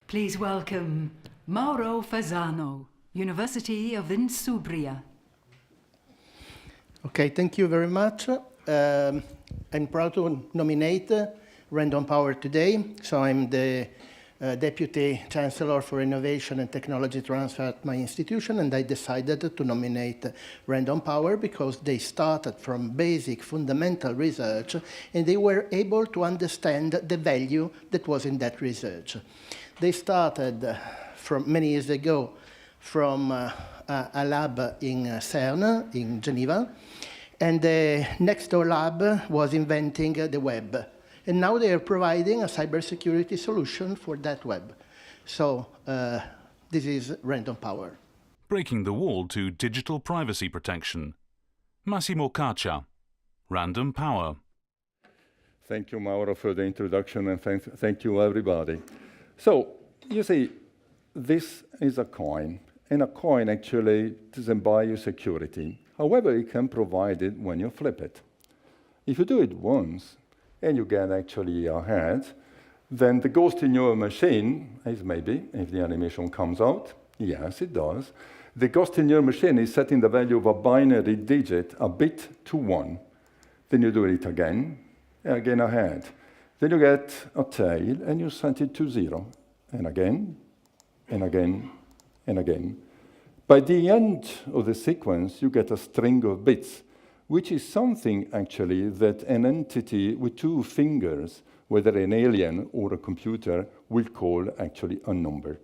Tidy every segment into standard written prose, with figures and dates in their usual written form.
Please welcome Mauro Fasano, University of Insubria. Okay, thank you very much. I'm proud to nominate Random Power today. So I'm the Deputy Chancellor for Innovation and Technology Transfer at my institution, and I decided to nominate Random Power because they started from basic fundamental research and they were able to understand the value that was in that research. They started from many years ago from a lab in CERN in Geneva, and the next door lab was inventing the web. And now they are providing a cybersecurity solution for that web. So this is Random Power. Breaking the wall to digital privacy protection. Massimo Caccia, Random Power. Thank you, Mauro, for the introduction, and thank you, everybody. So, you see, this is a coin, and a coin actually doesn't buy you security. However, it can provide it when you flip it. If you do it once, and you get actually ahead, then the ghost in your machine is maybe, if the animation comes out, yes, it does, the ghost in your machine is setting the value of a binary digit, a bit, to 1. Then you do it again ahead. Then you get a tail, and you set it to 0, and again, and again, and again. By the end of the sequence, you get a string of bits, which is something, actually, that an entity with 2 fingers, whether an alien or a computer, will call, actually, a number.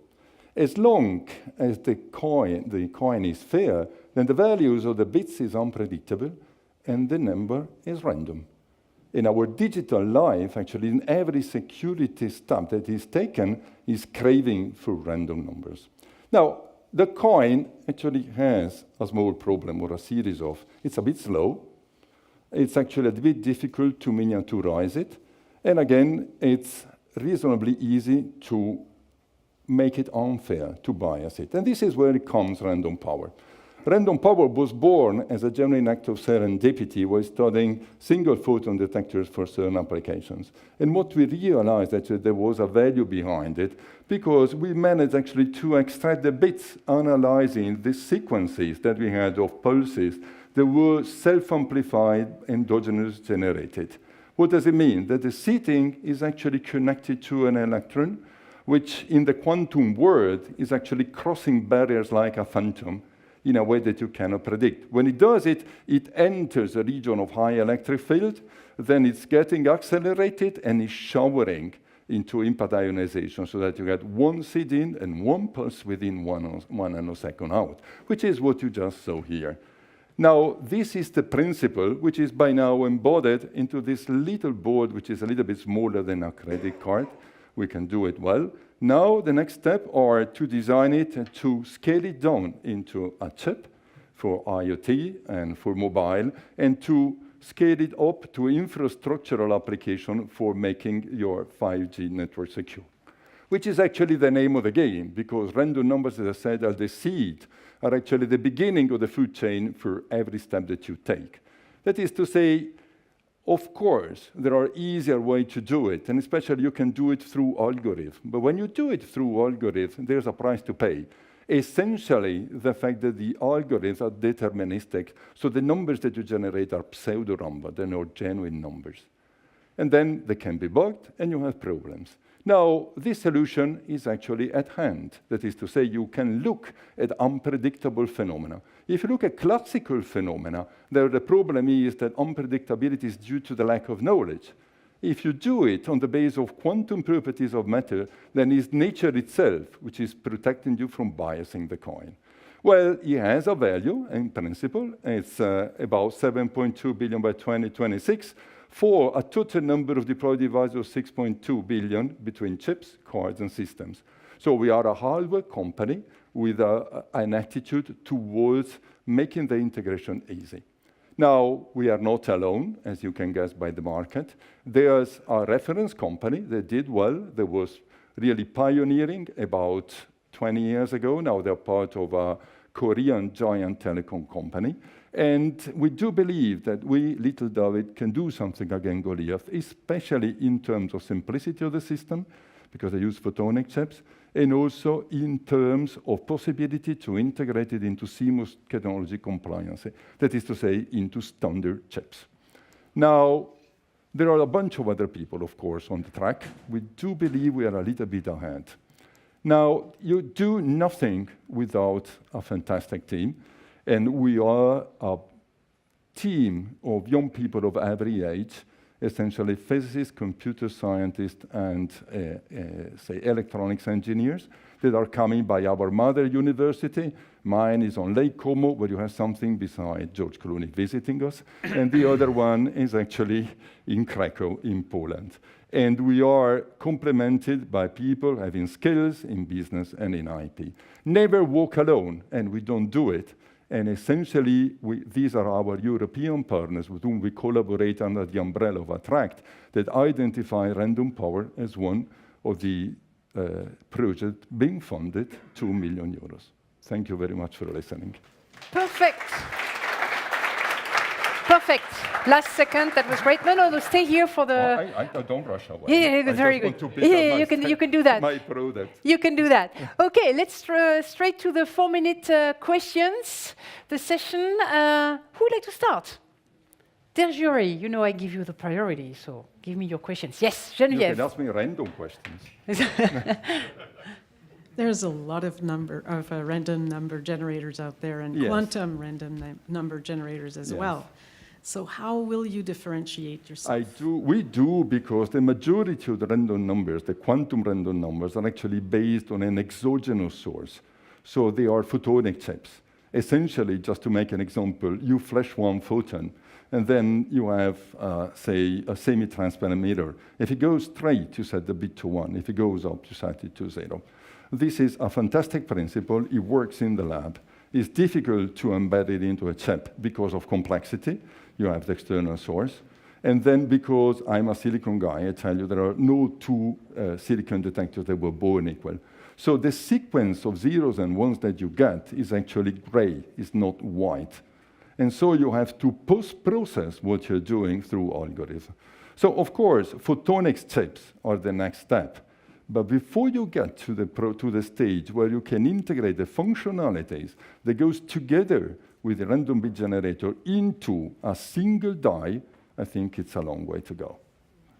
As long as the coin is fair, then the values of the bits is unpredictable, and the number is random. In our digital life, actually, in every security step that is taken is craving for random numbers. Now, the coin actually has a small problem, or a series of. It's a bit slow. It's actually a bit difficult to miniaturize it. And again, it's reasonably easy to make it unfair, to bias it. And this is where it comes, Random Power. Random Power was born as a genuine act of serendipity while studying single photon detectors for certain applications. And what we realized actually there was a value behind it because we managed actually to extract the bits analyzing the sequences that we had of pulses that were self-amplified, endogenous generated. What does it mean? That the seeding is actually connected to an electron, which in the quantum world is actually crossing barriers like a phantom, in a way that you cannot predict. When it does it, it enters a region of high electric field, then it's getting accelerated and is showering into impact ionization so that you get 1 seed in and 1 pulse within 1 nanosecond out, which is what you just saw here. Now, this is the principle which is by now embodied into this little board, which is a little bit smaller than a credit card. We can do it well. Now, the next step are to design it and to scale it down into a chip for IoT and for mobile, and to scale it up to infrastructural application for making your 5G network secure, which is actually the name of the game, because random numbers, as I said, are the seed, are actually the beginning of the food chain for every step that you take. That is to say, of course, there are easier ways to do it, and especially you can do it through algorithm. But when you do it through algorithm, there's a price to pay. Essentially, the fact that the algorithms are deterministic, so the numbers that you generate are pseudo-numbers, they're not genuine numbers. And then they can be bugged, and you have problems. Now, this solution is actually at hand. That is to say, you can look at unpredictable phenomena. If you look at classical phenomena, the problem is that unpredictability is due to the lack of knowledge. If you do it on the basis of quantum properties of matter, then it's nature itself which is protecting you from biasing the coin. Well, it has a value in principle. It's about 7.2 billion by 2026. For a total number of deployed devices of 6.2 billion between chips, cards, and systems. So we are a hardware company with an attitude towards making the integration easy. Now, we are not alone, as you can guess by the market. There's a reference company that did well, that was really pioneering about 20 years ago. Now they're part of a Korean giant telecom company. And we do believe that we, little David, can do something against Goliath, especially in terms of simplicity of the system, because they use photonic chips, and also in terms of possibility to integrate it into CMOS technology compliance, that is to say, into standard chips. Now, there are a bunch of other people, of course, on the track. We do believe we are a little bit ahead. Now, you do nothing without a fantastic team, and we are a team of young people of every age, essentially physicists, computer scientists, and say electronics engineers that are coming by our mother university. Mine is on Lake Como, where you have something beside George Clooney visiting us, and the other one is actually in Krakow in Poland. And we are complemented by people having skills in business and in IP. Never walk alone, and we don't do it. And essentially, these are our European partners with whom we collaborate under the umbrella of Attract that identify random power as one of the projects being funded, 2 million euros. Thank you very much for listening. Perfect. Perfect. Last second, that was great. No, stay here for the... I don't rush away. Yeah, very good. Yeah, you can do that. My product. You can do that. Okay, let's straight to the 4-minute questions. The session. Who would like to start? Dear jury, you know I give you the priority, so give me your questions. Yes, Geneviève. You can ask me random questions. There's a lot of random number generators out there, and yes. quantum random number generators as yes. well. So how will you differentiate yourself? We do, because the majority of the random numbers, the quantum random numbers, are actually based on an exogenous source. So they are photonic chips. Essentially, just to make an example, you flash one photon, and then you have, say, a semi-transparent mirror. If it goes straight, you set the bit to 1. If it goes up, you set it to 0. This is a fantastic principle. It works in the lab. It's difficult to embed it into a chip because of complexity. You have the external source. And then because I'm a silicon guy, I tell you there are no two silicon detectors that were born equal. So the sequence of zeros and ones that you get is actually gray, it's not white. And so you have to post-process what you're doing through algorithms. So of course, photonics chips are the next step. But before you get to the stage where you can integrate the functionalities that goes together with the random bit generator into a single die, I think it's a long way to go.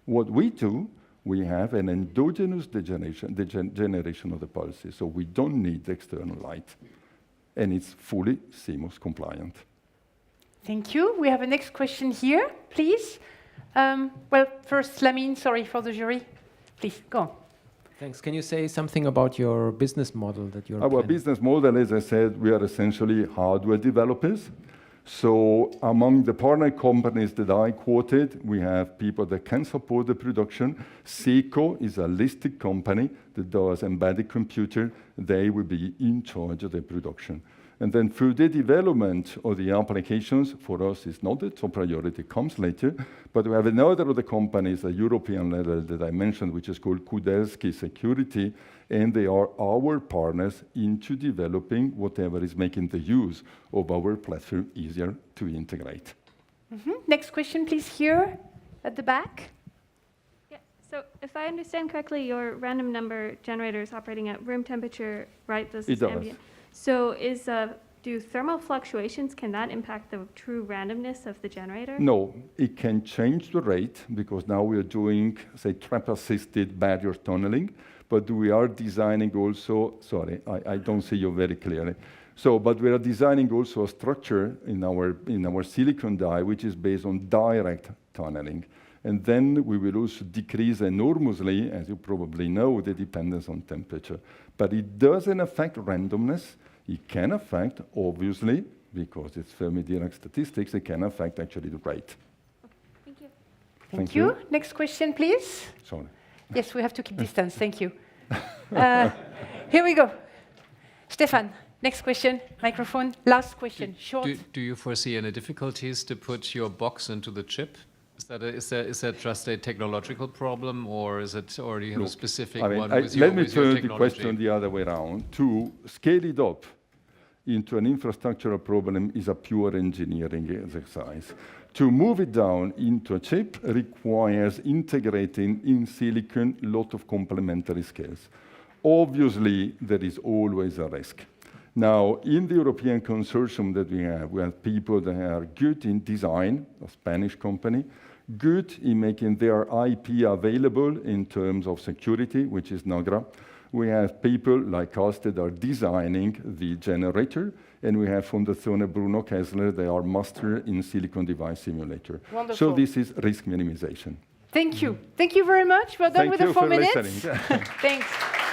What we do, we have an endogenous generation of the pulses, so we don't need external light. And it's fully CMOS compliant. Thank you. We have a next question here, please. Well, first, Lamine, sorry for the jury. Please, go on. Thanks. Can you say something about your business model that you're Our planning? business model, as I said, we are essentially hardware developers. So among the partner companies that I quoted, we have people that can support the production. Seiko is a listed company that does embedded computer. They will be in charge of the production. And then through the development of the applications, for us, it's not the top priority, comes later. But we have another of the companies at European level that I mentioned, which is called Kudelski Security, and they are our partners into developing whatever is making the use of our platform easier to integrate. Mm-hmm. Next question, please, here at the back. Yeah, so if I understand correctly, your random number generator is operating at room temperature, right? This It is does. ambient. So do thermal fluctuations, can that impact the true randomness of the generator? No, it can change the rate because now we are doing, say, trap-assisted barrier tunneling, but we are designing also, sorry, I don't see you very clearly. So, but we are designing also a structure in our silicon die, which is based on direct tunneling. And then we will also decrease enormously, as you probably know, the dependence on temperature. But it doesn't affect randomness. It can affect, obviously, because it's Fermi-Dirac statistics, it can affect actually the rate. Thank you. Thank you. Next question, please. Sorry. Yes, we have to keep distance. Thank you. Here we go. Stefan, next question. Microphone. Last question. Short. Do you foresee any difficulties to put your box into the chip? Is that just a technological problem, or do you have a specific one with your technology? Let me turn the question the other way around. To scale it up into an infrastructural problem is a pure engineering exercise. To move it down into a chip requires integrating in silicon a lot of complementary skills. Obviously, there is always a risk. Now, in the European consortium that we have people that are good in design, a Spanish company, good in making their IP available in terms of security, which is Nagra. We have people like us that are designing the generator, and we have Fondazione Bruno Kessler, they are master in silicon device simulator. Wonderful. So this is risk minimization. Thank you. Thank you very much. Well done with the 4 minutes. Thank you for listening. Thanks.